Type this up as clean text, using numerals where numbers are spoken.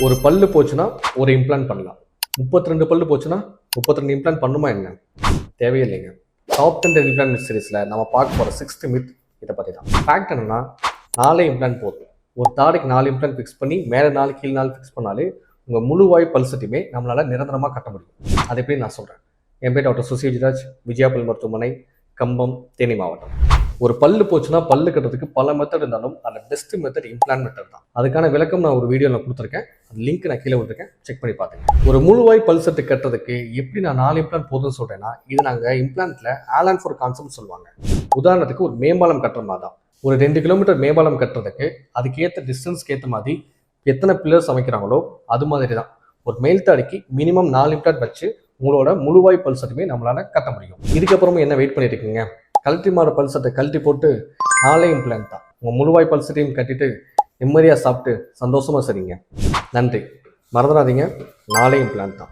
ஒரு பல்லு போச்சுன்னா ஒரு இம்ப்ளான்ட் பண்ணலாம். 32 பல்லு போச்சுன்னா 32 இம்ப்ளான்ட் பண்ணுமா என்ன? தேவையில்லைங்க. டாப் 10 இம்ப்ளான்ட் சீரிஸில் நம்ம பார்க்க போகிற 6th மித் இதை பற்றி தான். ஃபேக்ட் என்னன்னா, 4 இம்ப்ளான்ட் போதும். ஒரு தாடிக்கு 4 இம்ப்ளான்ட் ஃபிக்ஸ் பண்ணி மேலே 4 கீழ் 4 ஃபிக்ஸ் பண்ணாலே உங்கள் முழு வாய் பல்சட்டையுமே நம்மளால் நிரந்தரமாக கட்ட முடியும். அது எப்படி நான் சொல்கிறேன். என் பேர் டாக்டர் சுசிவிஜிராஜ், விஜயாபல் மருத்துவமனை, கம்பம், தேனி மாவட்டம். ஒரு பல்லு போச்சுன்னா பல்லு கட்டுறதுக்கு பல மெத்தட் இருந்தாலும் அந்த பெஸ்ட் மெத்தட் இம்ப்ளான்ட் மெத்தட் தான். அதுக்கான விளக்கம் நான் ஒரு வீடியோவில் கொடுத்துருக்கேன். அந்த லிங்க் நான் கீழே விட்டுருக்கேன், செக் பண்ணி பார்த்துங்க. ஒரு முழுவாய் பல் செட்டு கட்டுறதுக்கு எப்படி நான் 4 இம்ப்ளான்ட் போதும்னு சொல்கிறேன்னா, இது நாங்கள் இம்ப்ளான்ட்ல ஆலன் ஃபார் கான்செப்ட் சொல்லுவாங்க. உதாரணத்துக்கு ஒரு மேம்பாலம் கட்டுற மாதிரி தான். ஒரு 2 கிலோமீட்டர் மேம்பாலம் கட்டுறதுக்கு அதுக்கேற்ற டிஸ்டன்ஸ்க்கு ஏற்ற மாதிரி எத்தனை பில்லர்ஸ் அமைக்கிறாங்களோ அது மாதிரி தான் ஒரு மேல் தாடிக்கு மினிமம் 4 இம்ப்ளான்ட் வச்சு உங்களோட முழுவாய் பல் செட்டுமே நம்மளால கட்ட முடியும். இதுக்கப்புறமும் என்ன வெயிட் பண்ணிட்டு இருக்கீங்க? கழட்டி மாற பல் செட்டை கழட்டி போட்டு 4 இம்ப்ளான்ட் தான் உங்கள் முழுவாய் பல் செட்டையும் கட்டிட்டு நிம்மதியாக சாப்பிட்டு சந்தோஷமாக சரிங்க. நன்றி. மறந்துடாதீங்க, 4 இம்ப்ளான்ட் தான்.